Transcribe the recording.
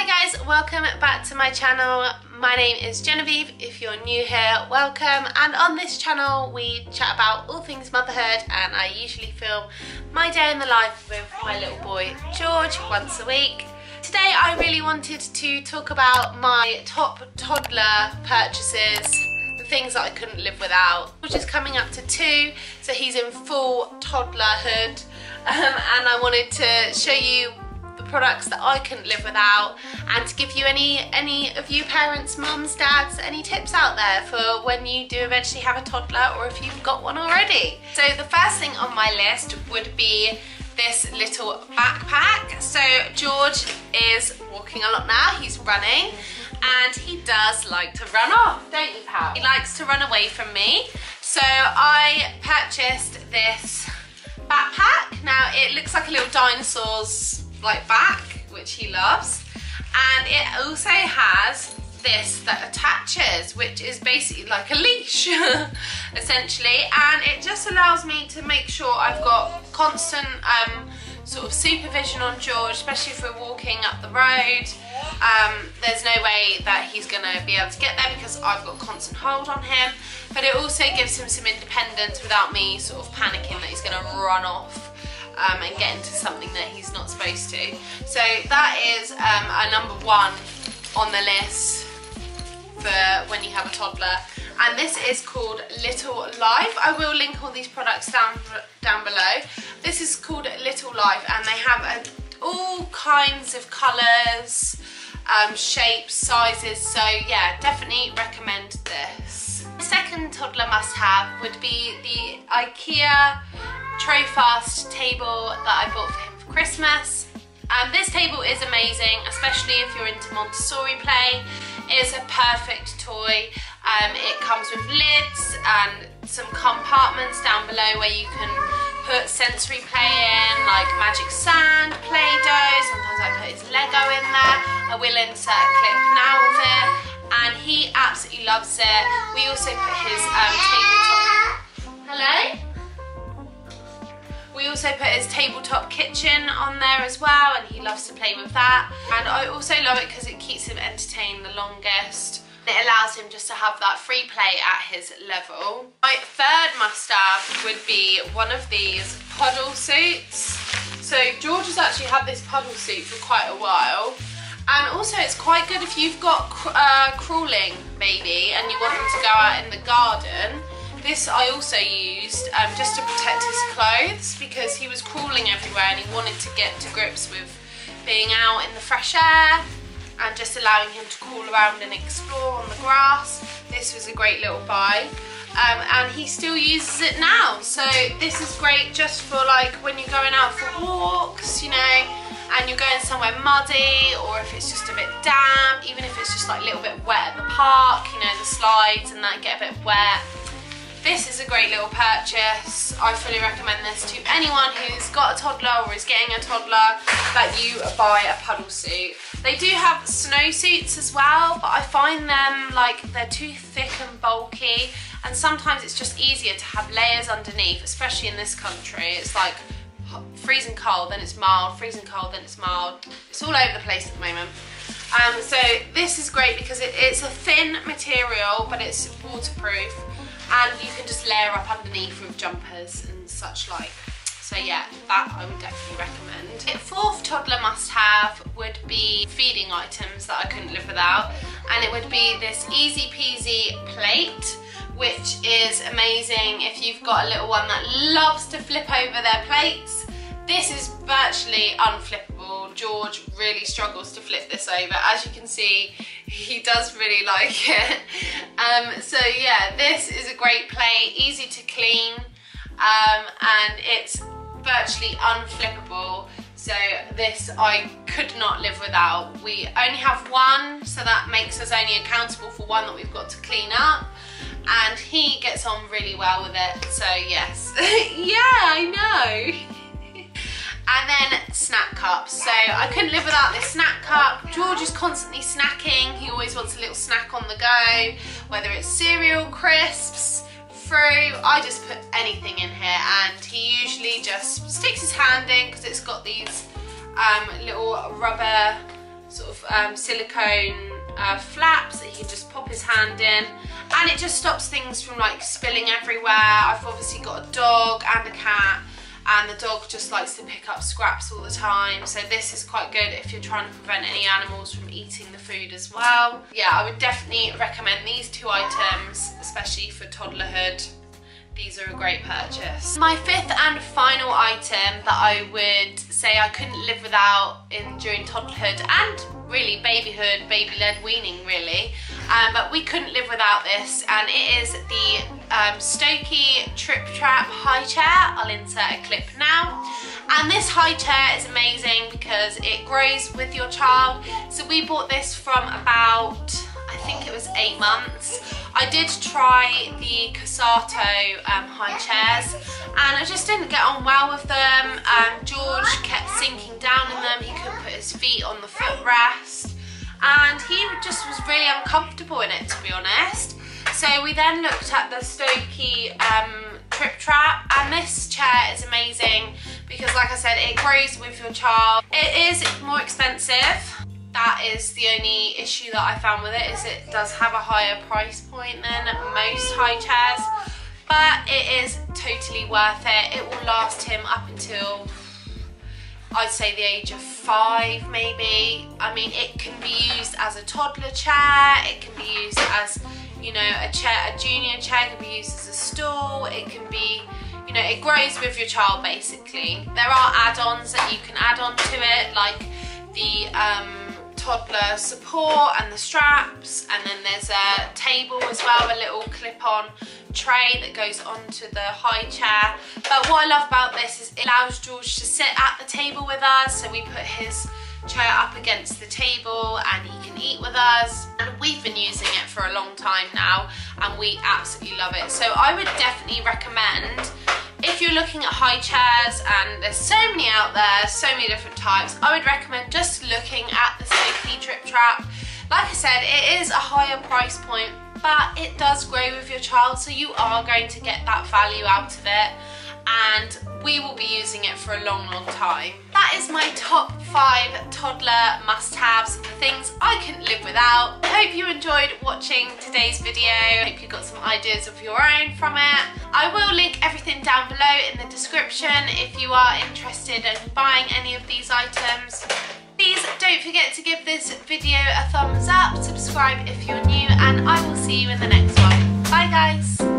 Hi guys, welcome back to my channel. My name is Genevieve. If you're new here, welcome. And on this channel we chat about all things motherhood, and I usually film my day in the life with my little boy George once a week. Today I really wanted to talk about my top toddler purchases, the things that I couldn't live without. George is coming up to 2, so he's in full toddlerhood, and I wanted to show you the products that I couldn't live without, and to give you any of you parents, mums, dads, any tips out there for when you do eventually have a toddler, or if you've got one already. So the first thing on my list would be this little backpack. So George is walking a lot now, he's running, and he does like to run off, don't you, pal? He likes to run away from me. So I purchased this backpack. Now it looks like a little dinosaur's like back, which he loves, and it also has this that attaches, which is basically like a leash essentially, and it just allows me to make sure I've got constant sort of supervision on George, especially if we're walking up the road. There's no way that he's gonna be able to get there because I've got constant hold on him, but it also gives him some independence without me sort of panicking that he's gonna run off and get into something that he's not supposed to. So that is a number 1 on the list for when you have a toddler, and this is called Little Life. I will link all these products down below. This is called Little Life, and they have all kinds of colours, shapes, sizes, so yeah, definitely recommend this. The second toddler must-have would be the IKEA tray-fast table that I bought for him for Christmas. This table is amazing, especially if you're into Montessori play. It's a perfect toy. It comes with lids and some compartments down below where you can put sensory play in, like magic sand, Play-Doh. Sometimes I put his Lego in there. I will insert a clip now of it, and he absolutely loves it. We also put his tabletop... Hello? We also put his tabletop kitchen on there as well, and he loves to play with that. And I also love it because it keeps him entertained the longest. It allows him just to have that free play at his level. My third must-have would be one of these puddle suits. So George has actually had this puddle suit for quite a while, and also it's quite good if you've got crawling baby and you want him to go out in the garden. This I also used just to protect his clothes, because he was crawling everywhere and he wanted to get to grips with being out in the fresh air and just allowing him to crawl around and explore on the grass. This was a great little buy, and he still uses it now. So this is great just for like when you're going out for walks, you know, and you're going somewhere muddy, or if it's just a bit damp, even if it's just like a little bit wet at the park, you know, the slides and that get a bit wet. This is a great little purchase. I fully recommend this to anyone who's got a toddler or is getting a toddler, that you buy a puddle suit. They do have snow suits as well, but I find them like they're too thick and bulky, and sometimes it's just easier to have layers underneath, especially in this country. It's like freezing cold, then it's mild, freezing cold, then it's mild. It's all over the place at the moment. So this is great because it's a thin material, but it's waterproof, and you can just layer up underneath with jumpers and such like. So yeah, that I would definitely recommend. The fourth toddler must-have would be feeding items that I couldn't live without, and it would be this easy peasy plate, which is amazing if you've got a little one that loves to flip over their plates. This is virtually unflippable. George really struggles to flip this over. As you can see, he does really like it. So yeah, this is a great plate, easy to clean, and it's virtually unflippable. So this I could not live without. We only have one, so that makes us only accountable for one that we've got to clean up, and he gets on really well with it, so yes. Yeah, I know. And then snack cups. So I couldn't live without this snack cup. George is constantly snacking. He always wants a little snack on the go, whether it's cereal, crisps, fruit. I just put anything in here, and he usually just sticks his hand in because it's got these little rubber sort of silicone flaps that he can just pop his hand in, and it just stops things from like spilling everywhere. I've obviously got a dog and a cat, and the dog just likes to pick up scraps all the time, so this is quite good if you're trying to prevent any animals from eating the food as well. Yeah, I would definitely recommend these two items, especially for toddlerhood. These are a great purchase. My fifth and final item that I would say I couldn't live without during toddlerhood and really babyhood, baby-led weaning really, but we couldn't live without this, and it is the Stokey Trip Trap high chair. I'll insert a clip now. And this high chair is amazing because it grows with your child. So we bought this from about, I think it was 8 months. I did try the Casato high chairs, and I just didn't get on well with them. George kept sinking down in them, he couldn't put his feet on the footrest, and he just was really uncomfortable in it, to be honest. So we then looked at the Stokey Trip Trap, and this chair is amazing because, like I said, it grows with your child. It is more expensive. That is the only issue that I found with it, is it does have a higher price point than most high chairs, but it is totally worth it. It will last him up until, I'd say, the age of 5 maybe. I mean, it can be used as a toddler chair, it can be used as, you know, a junior chair, it can be used as a stool, it can be, you know, it grows with your child basically. There are add-ons that you can add on to it, like the toddler support and the straps, and then there's a table as well, a little clip-on tray that goes onto the high chair. But what I love about this is it allows George to sit at the table with us, so we put his chair up against the table and he can eat with us, and we've been using it for a long time now and we absolutely love it. So I would definitely recommend, if you're looking at high chairs, and there's so many out there, so many different types, I would recommend just looking at the Stokey Trip Trap. Like I said, it is a higher price point, but it does grow with your child, so you are going to get that value out of it, and we will be using it for a long, long time. That is my top 5 toddler must-haves, the things I couldn't live without. I hope you enjoyed watching today's video. I hope you got some ideas of your own from it. I will link everything down below in the description if you are interested in buying any of these items. Please don't forget to give this video a thumbs up, subscribe if you're new, and I will see you in the next one. Bye guys!